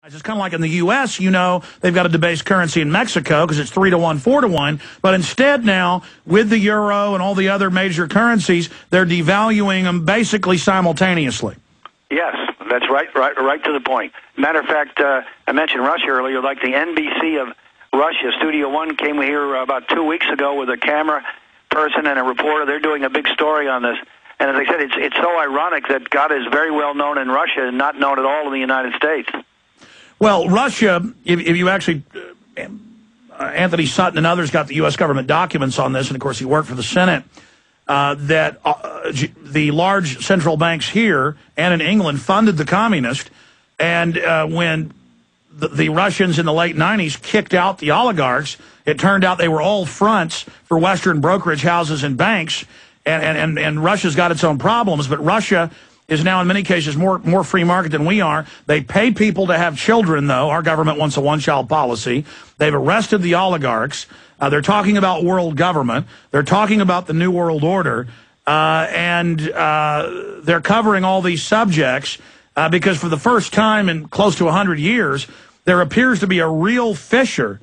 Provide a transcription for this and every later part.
It's kind of like in the U.S., you know, they've got a debased currency in Mexico because it's 3-to-1, 4-to-1. But instead now, with the euro and all the other major currencies, they're devaluing them basically simultaneously. Yes, that's right to the point. Matter of fact, I mentioned Russia earlier, like the NBC of Russia, Studio One came here about 2 weeks ago with a camera person and a reporter. They're doing a big story on this. And as I said, it's so ironic that God is very well known in Russia and not known at all in the United States. Well, Russia, if you actually, Anthony Sutton and others got the U.S. government documents on this, and of course he worked for the Senate, that the large central banks here and in England funded the communists, and when the Russians in the late 90s kicked out the oligarchs, it turned out they were all fronts for Western brokerage houses and banks, and Russia's got its own problems, but Russia is now in many cases more free market than we are. They pay people to have children, though. Our government wants a one-child policy. They've arrested the oligarchs. They're talking about world government. They're talking about the New World Order. And they're covering all these subjects because for the first time in close to 100 years, there appears to be a real fissure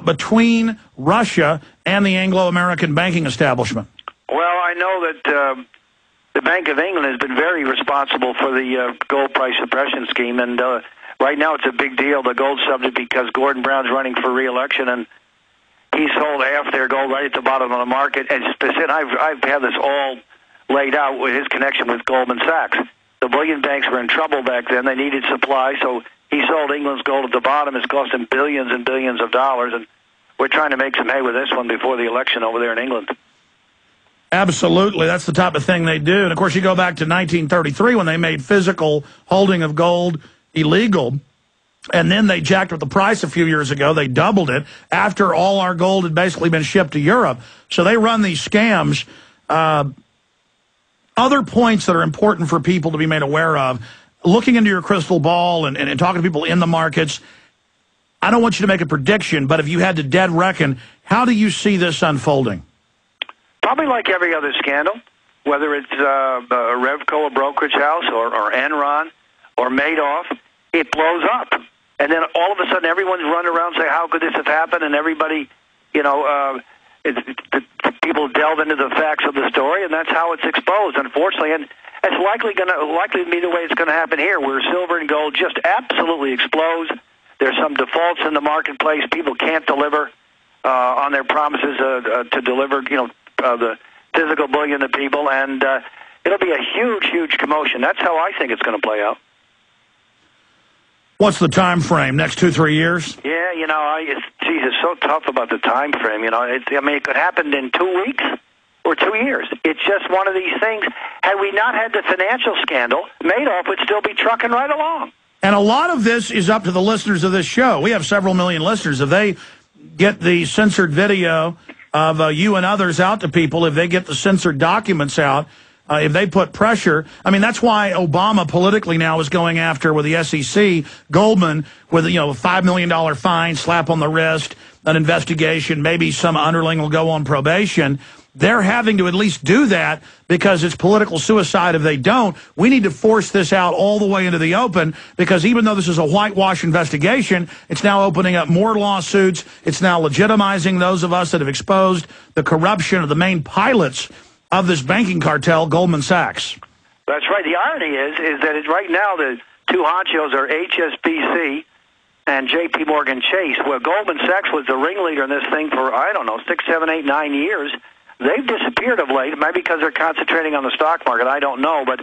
between Russia and the Anglo-American banking establishment. Well, I know that the Bank of England has been very responsible for the gold price suppression scheme, and right now it's a big deal, the gold subject, because Gordon Brown's running for re-election, and he sold half their gold right at the bottom of the market. And I've had this all laid out with his connection with Goldman Sachs. The bullion banks were in trouble back then. They needed supply, so he sold England's gold at the bottom. It's cost him billions and billions of dollars, and we're trying to make some hay with this one before the election over there in England. Absolutely. That's the type of thing they do. And, of course, you go back to 1933 when they made physical holding of gold illegal, and then they jacked up the price a few years ago. They doubled it after all our gold had basically been shipped to Europe. So they run these scams. Other points that are important for people to be made aware of, looking into your crystal ball and talking to people in the markets, I don't want you to make a prediction, but if you had to dead reckon, how do you see this unfolding? Probably like every other scandal, whether it's Revco, a brokerage house, or Enron, or Madoff, it blows up. And then all of a sudden everyone's running around saying, how could this have happened? And everybody, you know, people delve into the facts of the story, and that's how it's exposed, unfortunately. And it's likely to be the way it's going to happen here, where silver and gold just absolutely explodes. There's some defaults in the marketplace. People can't deliver on their promises to deliver, you know, the physical bullion to people, and it'll be a huge, huge commotion. That's how I think it's going to play out. What's the time frame? Next 2-3 years? Yeah, you know, it's so tough about the time frame. You know, I mean, it could happen in 2 weeks or 2 years. It's just one of these things. Had we not had the financial scandal, Madoff would still be trucking right along. And a lot of this is up to the listeners of this show. We have several million listeners. If they get the censored video of you and others out to people, if they get the censored documents out, if they put pressure, I mean, that's why Obama politically now is going after, with the SEC, Goldman, with, you know, a $5 million fine, slap on the wrist, an investigation, maybe some underling will go on probation. They're having to at least do that because it's political suicide if they don't. We need to force this out all the way into the open, because even though this is a whitewash investigation, it's now opening up more lawsuits. It's now legitimizing those of us that have exposed the corruption of the main pilots of this banking cartel, Goldman Sachs. That's right. The irony is that right now the two honchos are HSBC and JPMorgan Chase. Well, Goldman Sachs was the ringleader in this thing for, I don't know, 6, 7, 8, 9 years. They've disappeared of late, maybe because they're concentrating on the stock market. I don't know, but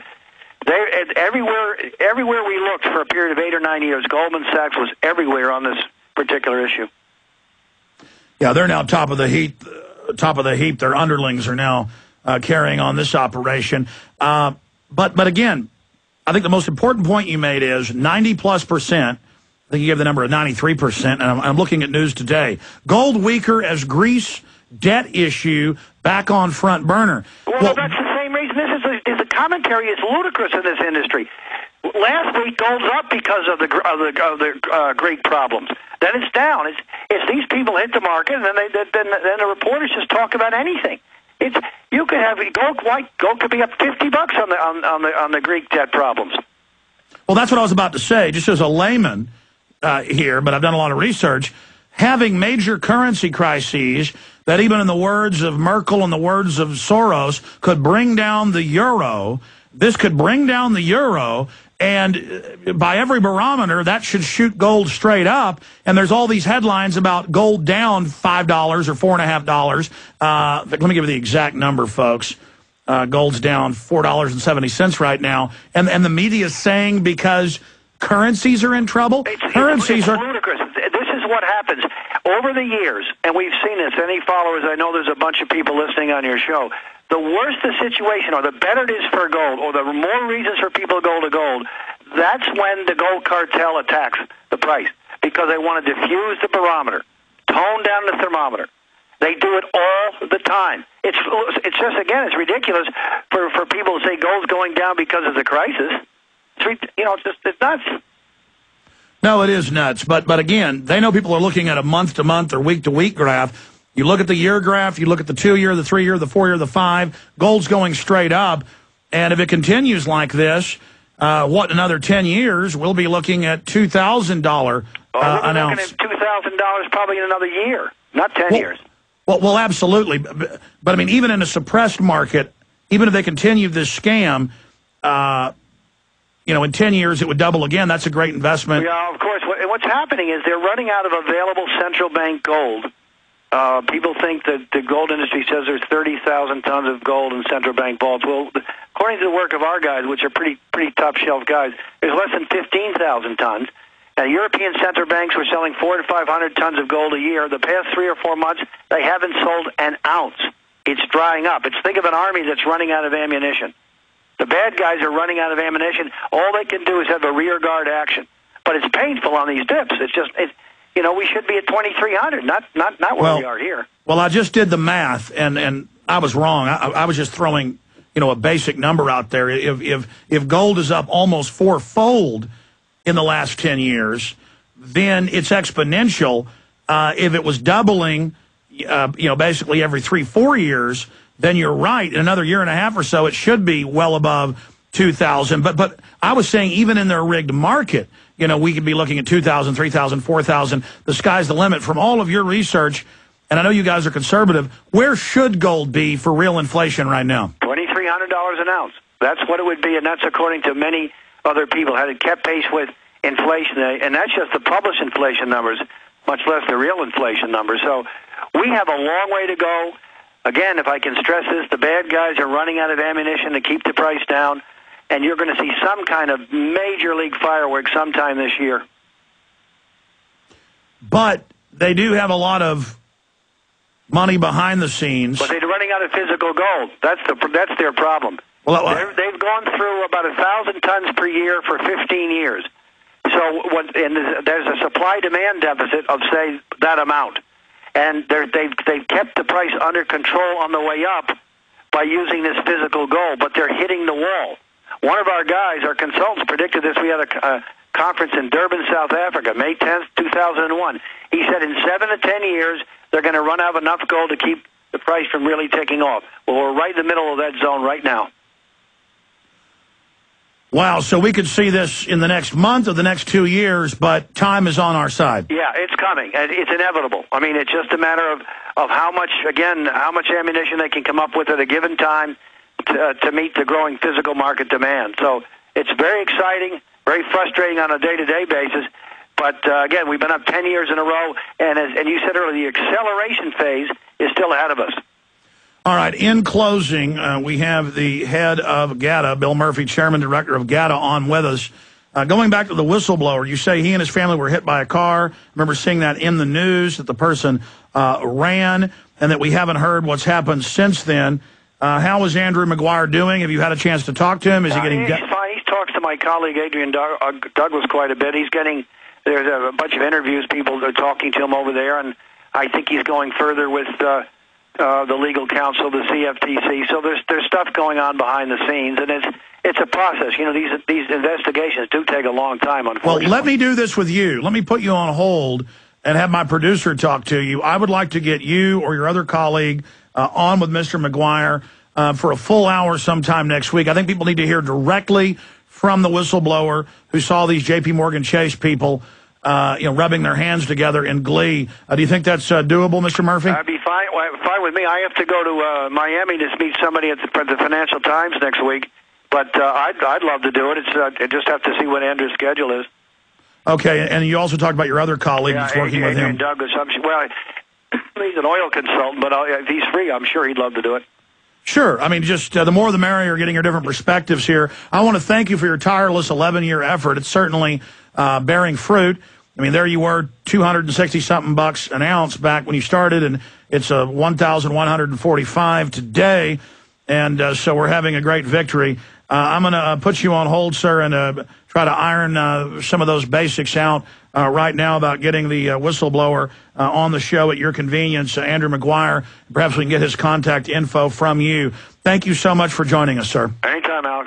everywhere we looked for a period of 8 or 9 years, Goldman Sachs was everywhere on this particular issue. Yeah, they're now top of the heap. Their underlings are now carrying on this operation. But again, I think the most important point you made is 90+%. I think you gave the number of 93%, and I'm looking at news today. Gold weaker as Greece debt issue back on front burner. Well, that's the same reason. The commentary is ludicrous in this industry. Last week, gold's up because of the Greek problems. Then it's down. It's these people hit the market, and then the reporters just talk about anything. You could have gold could be up $50 on the Greek debt problems. Well, that's what I was about to say. Just as a layman, here, but I've done a lot of research. Having major currency crises that even in the words of Merkel and the words of Soros could bring down the euro. This could bring down the euro, and by every barometer, that should shoot gold straight up. And there's all these headlines about gold down $5 or $4.50. Let me give you the exact number, folks. Gold's down $4.70 right now. And the media is saying because currencies are in trouble? It's ludicrous. This is what happens. Over the years, and we've seen this, any followers, I know there's a bunch of people listening on your show, the worse the situation or the better it is for gold or the more reasons for people to go to gold, that's when the gold cartel attacks the price because they want to diffuse the barometer, tone down the thermometer. They do it all the time. It's just, again, it's ridiculous for people to say gold's going down because of the crisis. It's nuts. No, it is nuts. But again, they know people are looking at a month-to-month or week-to-week graph. You look at the year graph, you look at the 2-year, the 3-year, the 4-year, the 5, gold's going straight up. And if it continues like this, another 10 years, we'll be looking at $2,000 ounce. We're looking at $2,000 probably in another year, not 10 years. Well, absolutely. But, I mean, even in a suppressed market, even if they continue this scam, in 10 years it would double again. That's a great investment. Yeah, of course. What's happening is they're running out of available central bank gold. People think that the gold industry says there's 30,000 tons of gold in central bank vaults. Well, according to the work of our guys, which are pretty top shelf guys, there's less than 15,000 tons. And European central banks were selling 400 to 500 tons of gold a year. The past 3 or 4 months, they haven't sold an ounce. It's drying up. Think of an army that's running out of ammunition. The bad guys are running out of ammunition. All they can do is have a rear guard action. But it's painful on these dips. We should be at 2,300, not where we are here. Well, I just did the math, and I was wrong. I was just throwing, a basic number out there. If gold is up almost fourfold in the last 10 years, then it's exponential. If it was doubling, basically every 3-4 years, then you're right. In another year and a half or so, it should be well above 2,000. But I was saying even in their rigged market, we could be looking at 2,000, 3,000, 4,000. The sky's the limit. From all of your research, and I know you guys are conservative, where should gold be for real inflation right now? $2,300 an ounce. That's what it would be, and that's according to many other people. Had it kept pace with inflation, and that's just the published inflation numbers, much less the real inflation numbers. So we have a long way to go. Again, if I can stress this, the bad guys are running out of ammunition to keep the price down, and you're going to see some kind of major league fireworks sometime this year. But they do have a lot of money behind the scenes. But they're running out of physical gold. That's their problem. Well, they've gone through about 1,000 tons per year for 15 years. So there's a supply-demand deficit of, say, that amount. And they've kept the price under control on the way up by using this physical gold, but they're hitting the wall. One of our guys, our consultants, predicted this. We had a conference in Durban, South Africa, May 10th, 2001. He said in 7 to 10 years, they're going to run out of enough gold to keep the price from really taking off. Well, we're right in the middle of that zone right now. Wow, so we could see this in the next month or the next 2 years, but time is on our side. Yeah, it's coming. It's inevitable. I mean, it's just a matter of how much ammunition they can come up with at a given time to meet the growing physical market demand. So it's very exciting, very frustrating on a day-to-day basis. But, again, we've been up 10 years in a row, and you said earlier, the acceleration phase is still ahead of us. All right, in closing, we have the head of GATA, Bill Murphy, chairman, director of GATA, on with us. Going back to the whistleblower, you say he and his family were hit by a car. I remember seeing that in the news, that the person ran, and that we haven't heard what's happened since then. How is Andrew McGuire doing? Have you had a chance to talk to him? Is he getting... He's fine. He talks to my colleague, Adrian Douglas, quite a bit. There's a bunch of interviews, people are talking to him over there, and I think he's going further with... the legal counsel, the CFTC. So there's stuff going on behind the scenes, and it's a process. These investigations do take a long time, unfortunately. Well, let me do this with you. Let me put you on hold and have my producer talk to you. I would like to get you or your other colleague on with Mr. McGuire for a full hour sometime next week. I think people need to hear directly from the whistleblower who saw these JPMorgan Chase people rubbing their hands together in glee. Do you think that's doable, Mr. Murphy? That'd be fine with me. I have to go to Miami to meet somebody at the Financial Times next week, but I'd love to do it. I just have to see what Andrew's schedule is. Okay, and you also talked about your other colleague that's working with him. Douglas. He's an oil consultant, but if he's free, I'm sure he'd love to do it. Sure. I mean, just the more the merrier, getting your different perspectives here. I want to thank you for your tireless 11-year effort. It's certainly bearing fruit. I mean, there you were, 260-something bucks an ounce back when you started, and it's 1,145 today. And so we're having a great victory. I'm going to put you on hold, sir, and try to iron some of those basics out right now about getting the whistleblower on the show at your convenience, Andrew McGuire. Perhaps we can get his contact info from you. Thank you so much for joining us, sir. Anytime, Alex.